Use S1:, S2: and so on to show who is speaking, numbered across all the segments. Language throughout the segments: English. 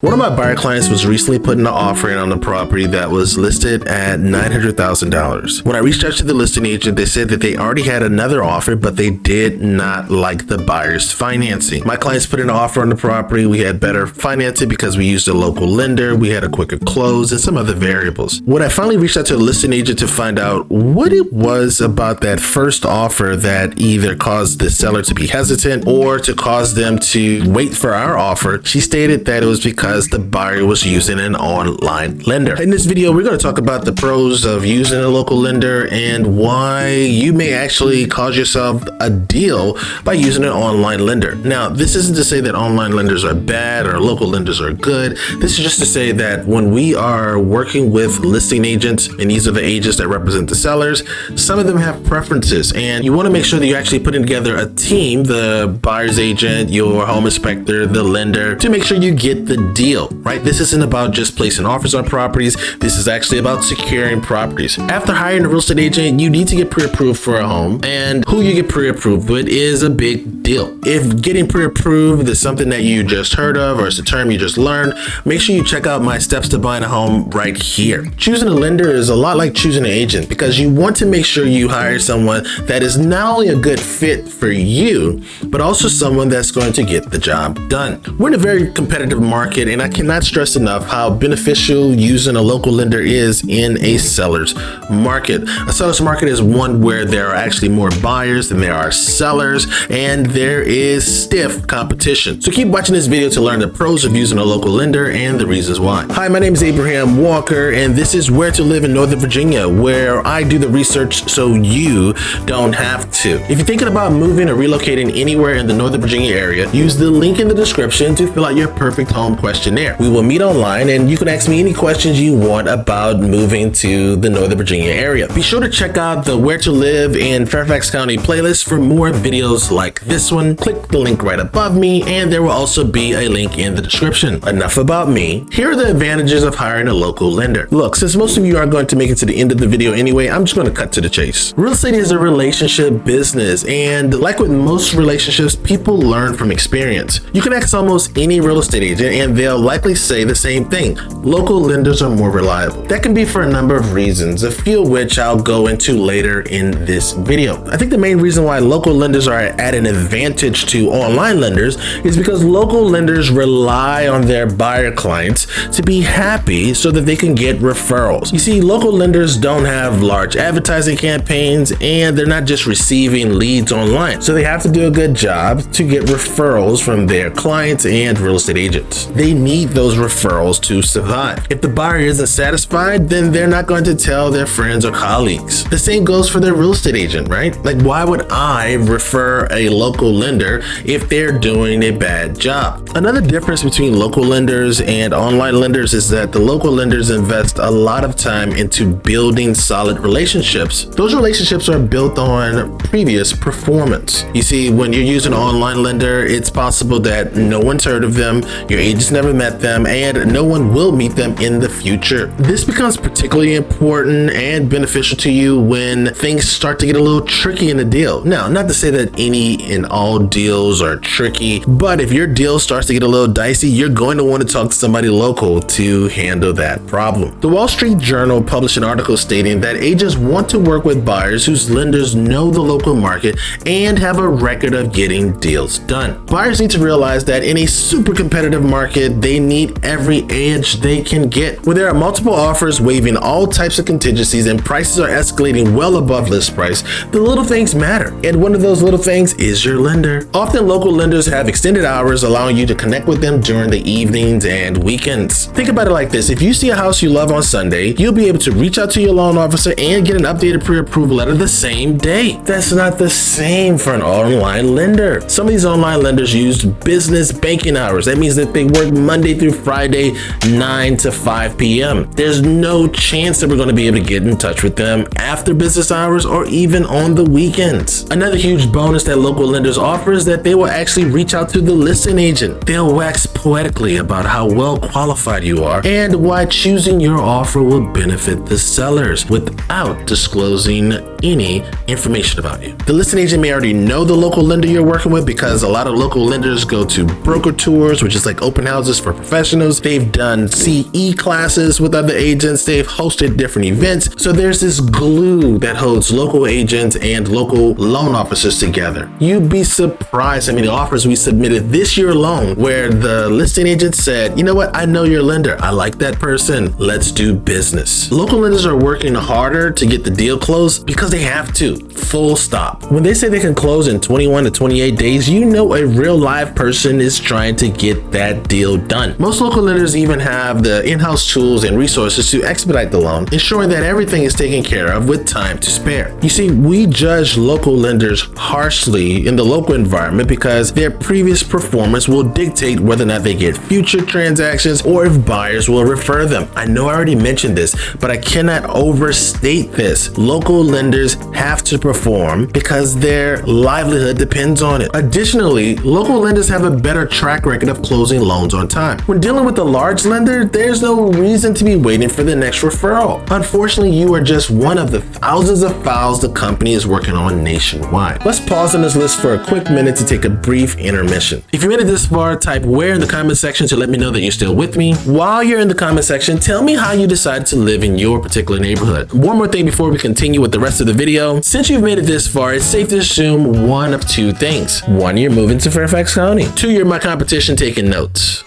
S1: One of my buyer clients was recently putting an offer in on a property that was listed at $900,000. When I reached out to the listing agent, they said that they already had another offer, but they did not like the buyer's financing. My clients put in an offer on the property. We had better financing because we used a local lender. We had a quicker close and some other variables. When I finally reached out to the listing agent to find out what it was about that first offer that either caused the seller to be hesitant or to cause them to wait for our offer, she stated that it was because the buyer was using an online lender. In this video, we're going to talk about the pros of using a local lender and why you may actually cause yourself a deal by using an online lender. Now, this isn't to say that online lenders are bad or local lenders are good. This is just to say that when we are working with listing agents, and these are the agents that represent the sellers, some of them have preferences, and you want to make sure that you're actually putting together a team, the buyer's agent, your home inspector, the lender, to make sure you get the deal, right? This isn't about just placing offers on properties. This is actually about securing properties. After hiring a real estate agent, you need to get pre-approved for a home, and who you get pre-approved with is a big deal. If getting pre-approved is something that you just heard of or it's a term you just learned, make sure you check out my steps to buying a home right here. Choosing a lender is a lot like choosing an agent because you want to make sure you hire someone that is not only a good fit for you, but also someone that's going to get the job done. We're in a very competitive market, and I cannot stress enough how beneficial using a local lender is in a seller's market. A seller's market is one where there are actually more buyers than there are sellers, and there is stiff competition. So keep watching this video to learn the pros of using a local lender and the reasons why. Hi, my name is Abraham Walker, and this is Where to Live in Northern Virginia, where I do the research so you don't have to. If you're thinking about moving or relocating anywhere in the Northern Virginia area, use the link in the description to fill out your perfect home questionnaire. We will meet online, and you can ask me any questions you want about moving to the Northern Virginia area. Be sure to check out the Where to Live in Fairfax County playlist for more videos like this one. Click the link right above me, and there will also be a link in the description. Enough about me. Here are the advantages of hiring a local lender. Look, since most of you aren't going to make it to the end of the video anyway, I'm just going to cut to the chase. Real estate is a relationship business, and like with most relationships, people learn from experience. You can ask almost any real estate agent, and they'll likely say the same thing. Local lenders are more reliable. That can be for a number of reasons, a few of which I'll go into later in this video. I think the main reason why local lenders are at an advantage to online lenders is because local lenders rely on their buyer clients to be happy so that they can get referrals. You see, local lenders don't have large advertising campaigns, and they're not just receiving leads online. So they have to do a good job to get referrals from their clients and real estate agents. They need those referrals to survive. If the buyer isn't satisfied, then they're not going to tell their friends or colleagues. The same goes for their real estate agent, right? Like, why would I refer a local lender if they're doing a bad job? Another difference between local lenders and online lenders is that the local lenders invest a lot of time into building solid relationships. Those relationships are built on previous performance. You see, when you're using an online lender, it's possible that no one's heard of them, your agent's never met them, and no one will meet them in the future. This becomes particularly important and beneficial to you when things start to get a little tricky in a deal. Now, not to say that any and all deals are tricky, but if your deal starts to get a little dicey, you're going to want to talk to somebody local to handle that problem. The Wall Street Journal published an article stating that agents want to work with buyers whose lenders know the local market and have a record of getting deals done. Buyers need to realize that in a super competitive market, they need every edge they can get. When there are multiple offers waiving all types of contingencies and prices are escalating well above list price, the little things matter. And one of those little things is your lender. Often local lenders have extended hours allowing you to connect with them during the evenings and weekends. Think about it like this. If you see a house you love on Sunday, you'll be able to reach out to your loan officer and get an updated pre-approval letter the same day. That's not the same for an online lender. Some of these online lenders use business banking hours. That means that they work Monday through Friday, 9 to 5 p.m. There's no chance that we're going to be able to get in touch with them after business hours or even on the weekends. Another huge bonus that local lenders offer is that they will actually reach out to the listing agent. They'll wax poetically about how well qualified you are and why choosing your offer will benefit the sellers without disclosing any information about you. The listing agent may already know the local lender you're working with because a lot of local lenders go to broker tours, which is like open houses houses for professionals. They've done CE classes with other agents. They've hosted different events. So there's this glue that holds local agents and local loan officers together. You'd be surprised how many offers we submitted this year alone where the listing agent said, you know what, I know your lender. I like that person. Let's do business. Local lenders are working harder to get the deal closed because they have to. Full stop. When they say they can close in 21 to 28 days, you know a real live person is trying to get that deal done. Most local lenders even have the in-house tools and resources to expedite the loan, ensuring that everything is taken care of with time to spare. You see, we judge local lenders harshly in the local environment because their previous performance will dictate whether or not they get future transactions or if buyers will refer them. I know I already mentioned this, but I cannot overstate this. Local lenders have to perform because their livelihood depends on it. Additionally, local lenders have a better track record of closing loans on time. When dealing with a large lender, there's no reason to be waiting for the next referral. Unfortunately, you are just one of the thousands of files the company is working on nationwide. Let's pause on this list for a quick minute to take a brief intermission. If you made it this far, type where in the comment section to let me know that you're still with me. While you're in the comment section, tell me how you decided to live in your particular neighborhood. One more thing before we continue with the rest of the video. Since you've made it this far, it's safe to assume one of two things. One, you're moving to Fairfax County. Two, you're my competition taking notes.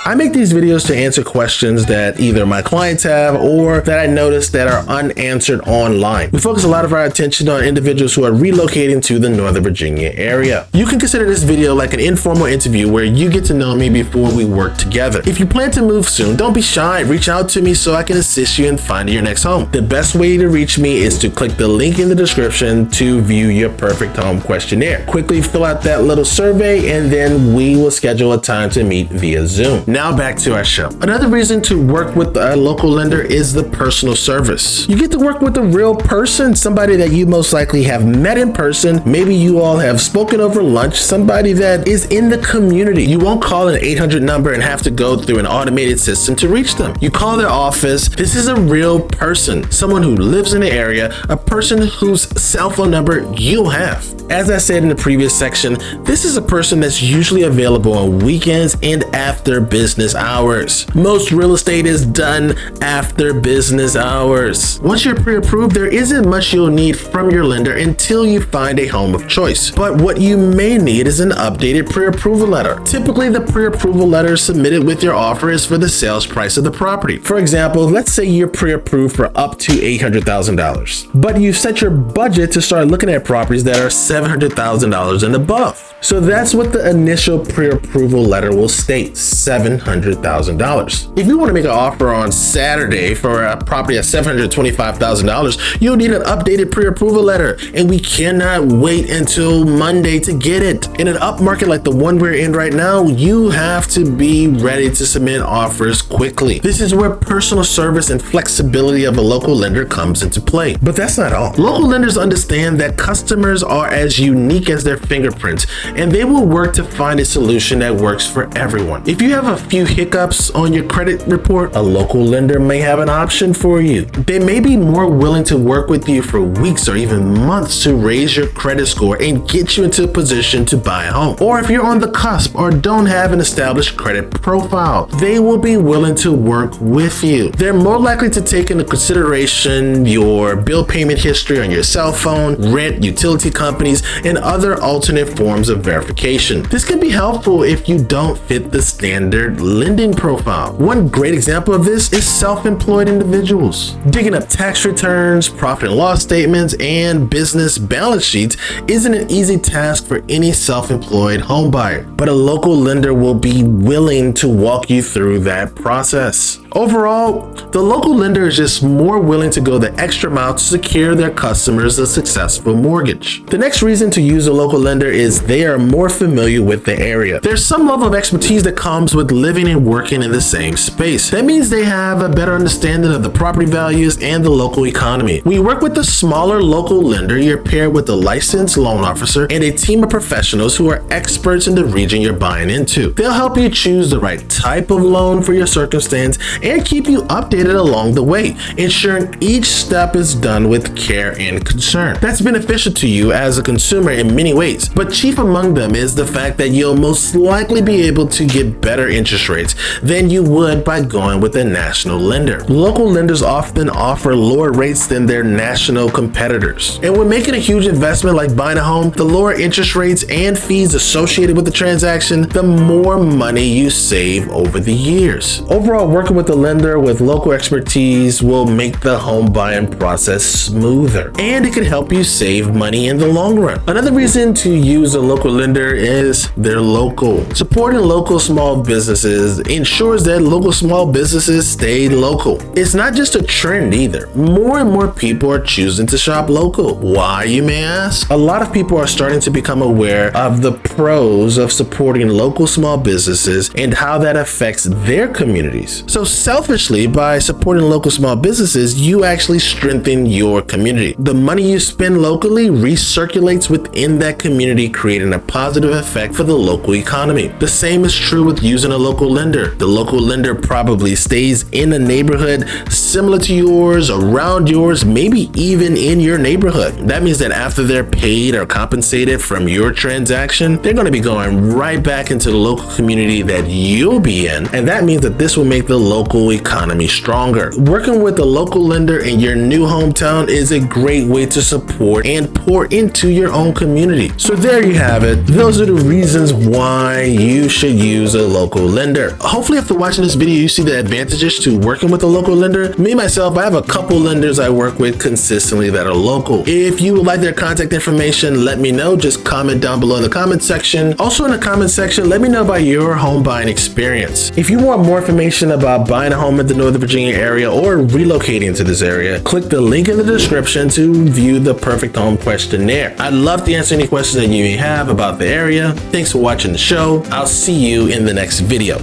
S1: I make these videos to answer questions that either my clients have or that I notice that are unanswered online. We focus a lot of our attention on individuals who are relocating to the Northern Virginia area. You can consider this video like an informal interview where you get to know me before we work together. If you plan to move soon, don't be shy. Reach out to me so I can assist you in finding your next home. The best way to reach me is to click the link in the description to view your perfect home questionnaire. Quickly fill out that little survey and then we will schedule a time to meet via Zoom. Now back to our show. Another reason to work with a local lender is the personal service. You get to work with a real person, somebody that you most likely have met in person. Maybe you all have spoken over lunch, somebody that is in the community. You won't call an 800 number and have to go through an automated system to reach them. You call their office. This is a real person, someone who lives in the area, a person whose cell phone number you'll have. As I said in the previous section, this is a person that's usually available on weekends and after business hours. Most real estate is done after business hours. Once you're pre-approved, there isn't much you'll need from your lender until you find a home of choice. But what you may need is an updated pre-approval letter. Typically, the pre-approval letter submitted with your offer is for the sales price of the property. For example, let's say you're pre-approved for up to $800,000, but you've set your budget to start looking at properties that are $700,000 and above. So that's what the initial pre-approval letter will state, $700,000. If you want to make an offer on Saturday for a property at $725,000, you'll need an updated pre-approval letter, and we cannot wait until Monday to get it. In an up market like the one we're in right now, you have to be ready to submit offers quickly. This is where personal service and flexibility of a local lender comes into play. But that's not all. Local lenders understand that customers are as unique as their fingerprints, and they will work to find a solution that works for everyone. If you have a few hiccups on your credit report, a local lender may have an option for you. They may be more willing to work with you for weeks or even months to raise your credit score and get you into a position to buy a home. Or if you're on the cusp or don't have an established credit profile, they will be willing to work with you. They're more likely to take into consideration your bill payment history on your cell phone, rent, utility companies, and other alternate forms of verification. This can be helpful if you don't fit the standard lending profile. One great example of this is self-employed individuals. Digging up tax returns, profit and loss statements, and business balance sheets isn't an easy task for any self-employed home buyer, but a local lender will be willing to walk you through that process. Overall, the local lender is just more willing to go the extra mile to secure their customers a successful mortgage. The next reason to use a local lender is they are more familiar with the area. There's some level of expertise that comes with living and working in the same space. That means they have a better understanding of the property values and the local economy. When you work with a smaller local lender, you're paired with a licensed loan officer and a team of professionals who are experts in the region you're buying into. They'll help you choose the right type of loan for your circumstance and keep you updated along the way, ensuring each step is done with care and concern. That's beneficial to you as a consumer in many ways, but chief among them is the fact that you'll most likely be able to get better interest rates than you would by going with a national lender. Local lenders often offer lower rates than their national competitors. And when making a huge investment like buying a home, the lower interest rates and fees associated with the transaction, the more money you save over the years. Overall, working with a lender with local expertise will make the home buying process smoother, and it can help you save money in the long run. Another reason to use a local lender is they're local. Supporting local small businesses ensures that local small businesses stay local. It's not just a trend either. More and more people are choosing to shop local. Why, you may ask? A lot of people are starting to become aware of the pros of supporting local small businesses and how that affects their communities. So selfishly, by supporting local small businesses, you actually strengthen your community. The money you spend locally recirculates within that community, creating a positive effect for the local economy. The same is true with using a local lender. The local lender probably stays in a neighborhood similar to yours, around yours, maybe even in your neighborhood. That means that after they're paid or compensated from your transaction, they're going to be going right back into the local community that you'll be in, and that means that this will make the local economy stronger. Working with a local lender in your new hometown is a great way to support and pour into your own community. So there you have it. Those are the reasons why you should use a local lender. Hopefully after watching this video, you see the advantages to working with a local lender. Me, myself, I have a couple lenders I work with consistently that are local. If you would like their contact information, let me know. Just comment down below in the comment section. Also in the comment section, let me know about your home buying experience. If you want more information about buying a home in the Northern Virginia area or relocating to this area, click the link in the description to view the perfect home questionnaire. I'd love to answer any questions that you may have about the area. Thanks for watching the show. I'll see you in the next video.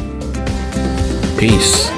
S1: Peace.